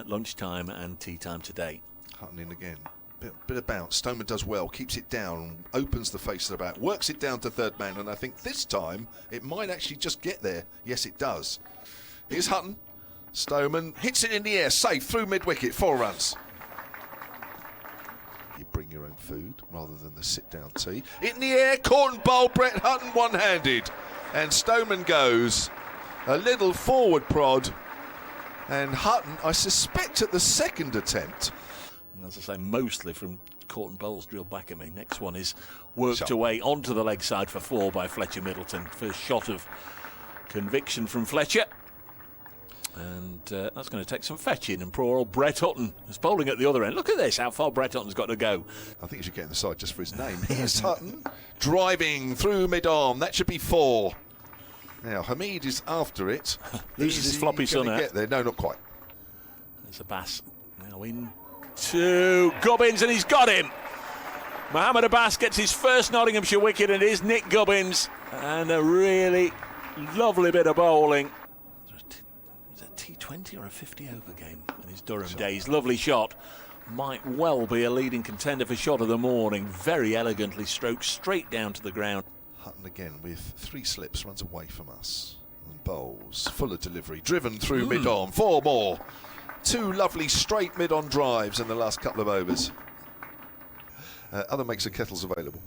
lunchtime and tea time today. Hutton in again. Bit of bounce. Stoneman does well, keeps it down, opens the face of the bat, works it down to third man, and I think this time it might actually just get there. Yes, it does. Here's Hutton. Stoneman hits it in the air, safe through mid-wicket, 4 runs. You bring your own food rather than the sit-down tea. In the air, caught and bowled, Brett Hutton one-handed. And Stoneman goes a little forward prod. And Hutton, I suspect at the second attempt. And as I say, mostly from caught and bowls drilled back at me. Next one is worked away onto the leg side for 4 by Fletcher Middleton. First shot of conviction from Fletcher. And that's going to take some fetching, and poor old Brett Hutton is bowling at the other end. Look at this, how far Brett Hutton's got to go. I think he should get in the side just for his name. Here's Hutton, driving through mid-arm. That should be 4. Now, Hamid is after it. Loses his floppy son out. Get there? No, not quite. There's Abbas now in to Gubbins, and he's got him. Mohammed Abbas gets his first Nottinghamshire wicket, and it is Nick Gubbins. And a really lovely bit of bowling. T20 or a 50 over game in his Durham days. Lovely shot. Might well be a leading contender for shot of the morning. Very elegantly stroked straight down to the ground. Hutton again with 3 slips, runs away from us and bowls. Fuller delivery, driven through mid-on. 4 more. 2 lovely straight mid-on drives in the last couple of overs. Other makes of kettles available.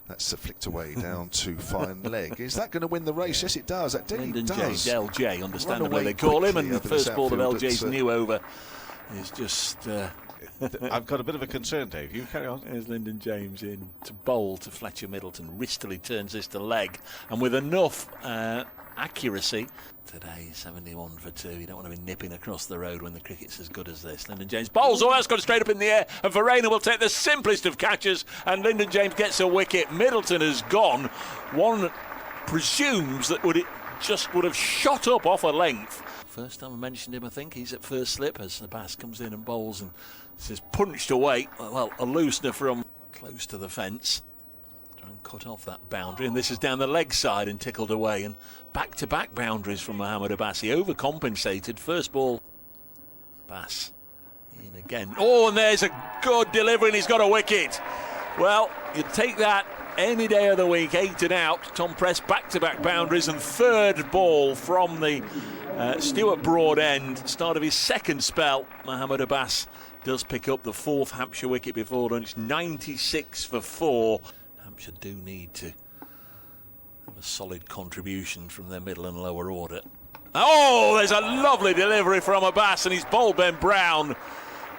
That's flicked away down to fine leg. Is that going to win the race? Yes, it does. That Lyndon does. J, LJ, understandably they call him, and the first ball of LJ's new over is just... I've got a bit of a concern, Dave. You carry on. There's Lyndon James in to bowl to Fletcher Middleton. Wristily turns this to leg, and with enough accuracy. Today, 71 for 2. You don't want to be nipping across the road when the cricket's as good as this. Lyndon James bowls. Oh, that's gone straight up in the air. And Verena will take the simplest of catches. And Lyndon James gets a wicket. Middleton has gone. One presumes that it just would have shot up off a length. First time I mentioned him, I think he's at first slip as Abbas comes in and bowls and this is punched away. Well, a loosener from close to the fence. And cut off that boundary, and this is down the leg side and tickled away, and back-to-back boundaries from Mohammed Abbas. He overcompensated. First ball, Abbas in again. Oh, and there's a good delivery, and he's got a wicket. Well, you'd take that any day of the week. 8 and out. Tom Press back-to-back boundaries, and third ball from the Stuart Broad end. Start of his second spell. Mohammed Abbas does pick up the 4th Hampshire wicket before lunch. 96 for 4. Hampshire do need to have a solid contribution from their middle and lower order. Oh, there's a lovely delivery from Abbas, and he's bowled Ben Brown.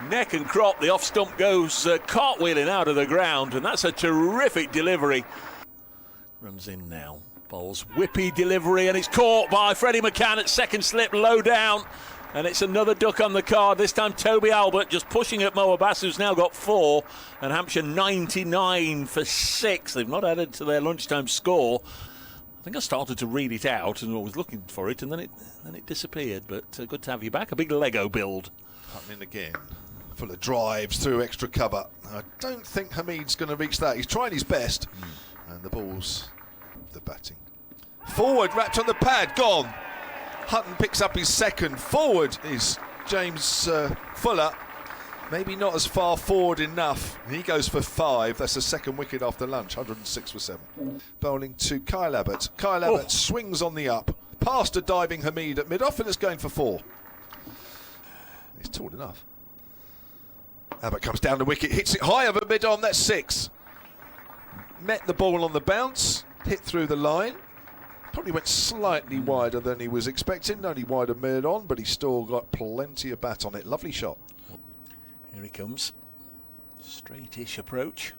Neck and crop, the off stump goes cartwheeling out of the ground, and that's a terrific delivery. Runs in now, bowls whippy delivery, and it's caught by Freddie McCann at second slip, low down. And it's another duck on the card. This time Toby Albert just pushing at Mo Abbas, who's now got 4. And Hampshire 99 for 6. They've not added to their lunchtime score. I think I started to read it out and I was looking for it, and then it disappeared. But good to have you back. A big Lego build. Hutton in again. Full of drives through extra cover. I don't think Hamid's going to reach that. He's trying his best. And the ball's the batting. Forward, wrapped on the pad, gone. Hutton picks up his second. Forward is James Fuller. Maybe not as far forward enough. He goes for 5. That's the second wicket after lunch. 106 for 7. Bowling to Kyle Abbott. Kyle Abbott swings on the up. Past a diving Hamid at mid-off, and it's going for 4. He's tall enough. Abbott comes down the wicket, hits it high over mid-on. That's 6. Met the ball on the bounce. Hit through the line. Probably went slightly wider than he was expecting, only wider mid-on, but he's still got plenty of bat on it. Lovely shot. Here he comes. Straightish approach.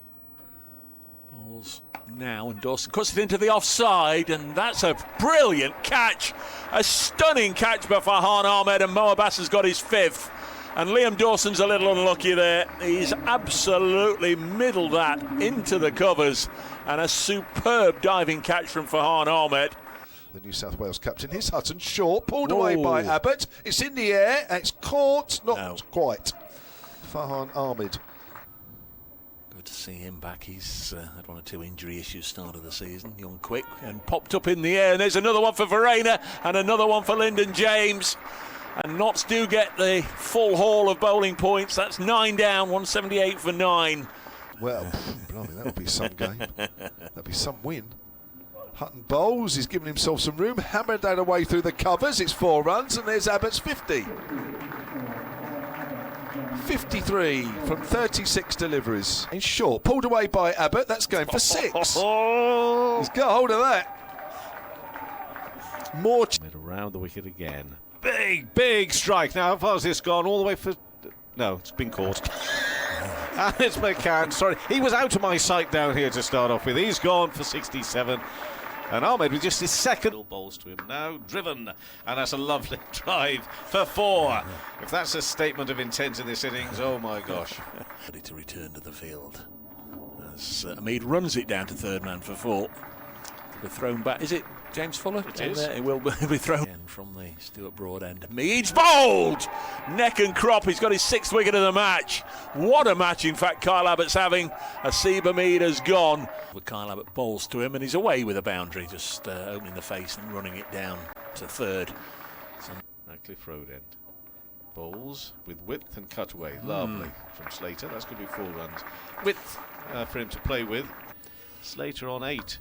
Balls now, and Dawson cuts it into the offside, and that's a brilliant catch. A stunning catch by Farhan Ahmed, and Mo Abbas has got his 5th. And Liam Dawson's a little unlucky there. He's absolutely middled that into the covers, and a superb diving catch from Farhan Ahmed. The New South Wales captain, here's Hutton, short, pulled away by Abbott. It's in the air, and it's caught, not quite. Farhan Ahmed. Good to see him back. He's had 1 or 2 injury issues start of the season. Young quick, and popped up in the air, and there's another one for Verena, and another one for Lyndon James. And Notts do get the full haul of bowling points. That's 9 down, 178 for 9. Well, blimey, that'll be some game. That'll be some win. Hutton bowls, he's given himself some room, hammered that away through the covers, it's 4 runs, and there's Abbott's 50. 53 from 36 deliveries. In short, pulled away by Abbott, that's going for 6. He's got hold of that. More. Around the wicket again. Big strike. Now, how far has this gone? All the way for... No, it's been caught. And it's McCann. Sorry, he was out of my sight down here to start off with. He's gone for 67. And Ahmed with just his second bowls to him now, driven, and that's a lovely drive for 4. If that's a statement of intent in this innings, oh my gosh. Ready to return to the field as Hamid runs it down to third man for 4. We're thrown back. Is it James Fuller? It is. It will be thrown again from the Stuart Broad end. Mead's bowled! Neck and crop. He's got his 6th wicket of the match. What a match, in fact, Kyle Abbott's having. Asib Mead has gone. Kyle Abbott bowls to him and he's away with a boundary, just opening the face and running it down to third. Radcliffe Road end. Bowls with width and cutaway. Lovely from Slater. That's going to be 4 runs. Width for him to play with. Slater on 8.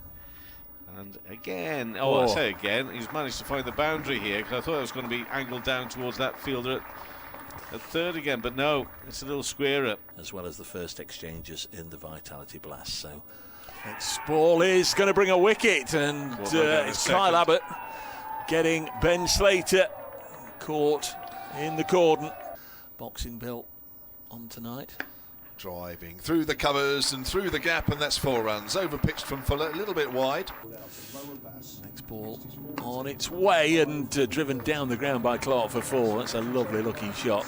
And again, I say again, he's managed to find the boundary here, because I thought it was going to be angled down towards that fielder at third again, but no, it's a little squarer. As well as the first exchanges in the Vitality Blast. So next ball is going to bring a wicket, and it's Kyle Abbott getting Ben Slater caught in the cordon. Boxing belt on tonight. Driving through the covers and through the gap, and that's 4 runs. Over pitched from Fuller, a little bit wide. Next ball on its way and driven down the ground by Clark for 4. That's a lovely looking shot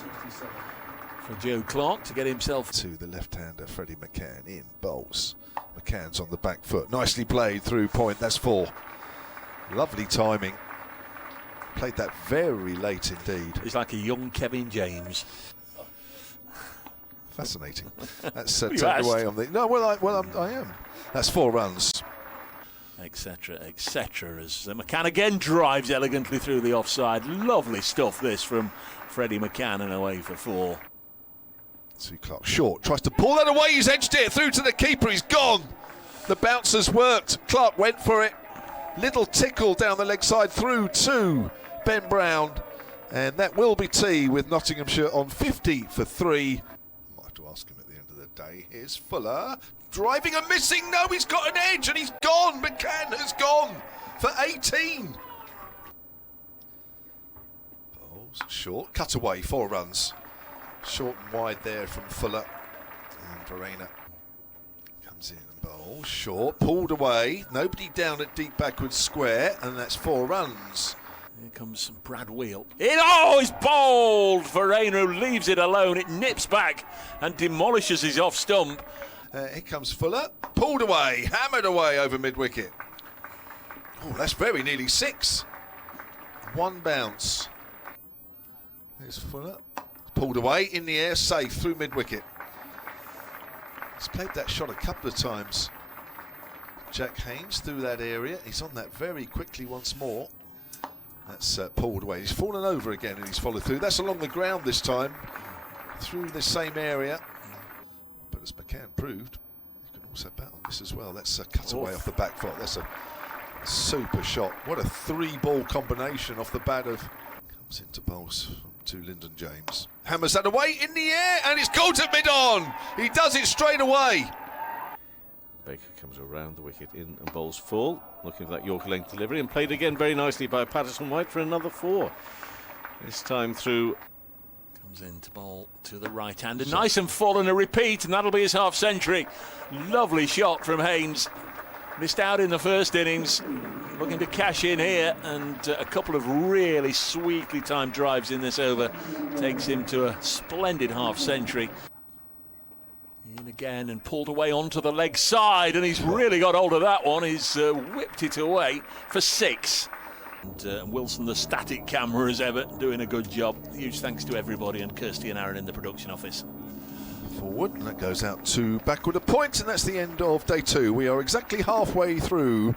for Joe Clark to get himself to the left-hander Freddie McCann in bowls. McCann's on the back foot, nicely played through point, that's 4. Lovely timing. Played that very late indeed. He's like a young Kevin James. Fascinating. That's turned away on the... No, I am. That's 4 runs. Etc, etc, as McCann again drives elegantly through the offside. Lovely stuff this from Freddie McCann, and away for 4. See Clark short, tries to pull that away, he's edged it through to the keeper, he's gone. The bounce has worked, Clark went for it. Little tickle down the leg side through to Ben Brown. And that will be tea with Nottinghamshire on 50 for 3. To ask him at the end of the day. Here's Fuller driving and missing. No, he's got an edge and he's gone. McCann has gone for 18. Bowls short, cut away, 4 runs. Short and wide there from Fuller. And Verena comes in and bowls short, pulled away. Nobody down at deep backwards square, and that's 4 runs. Here comes Brad Wheel. It's bowled! Verena who leaves it alone. It nips back and demolishes his off stump. Here comes Fuller. Pulled away, hammered away over mid-wicket. Oh, that's very nearly 6. 1 bounce. There's Fuller. Pulled away, in the air, safe, through mid-wicket. He's played that shot a couple of times. Jack Haynes through that area. He's on that very quickly once more. That's pulled away. He's fallen over again and he's followed through. That's along the ground this time, through the same area. But as McCann proved, you can also bat on this as well. That's a cutaway off the back foot. That's a super shot. What a 3-ball combination off the bat of... Comes into bowls to Lyndon James. Hammers that away in the air and it's caught at mid-on. He does it straight away. Baker comes around the wicket in and bowls full, looking for that Yorker length delivery, and played again very nicely by Patterson White for another 4. This time through. Comes in to bowl to the right hander, nice and full, and a repeat, and that'll be his half century. Lovely shot from Haynes. Missed out in the first innings, looking to cash in here, and a couple of really sweetly timed drives in this over takes him to a splendid half century. In again and pulled away onto the leg side, and he's really got hold of that one. He's whipped it away for 6. And Wilson, the static camera, as ever, doing a good job. Huge thanks to everybody, and Kirsty and Aaron in the production office. Forward, and that goes out to backward a point, and that's the end of day 2. We are exactly halfway through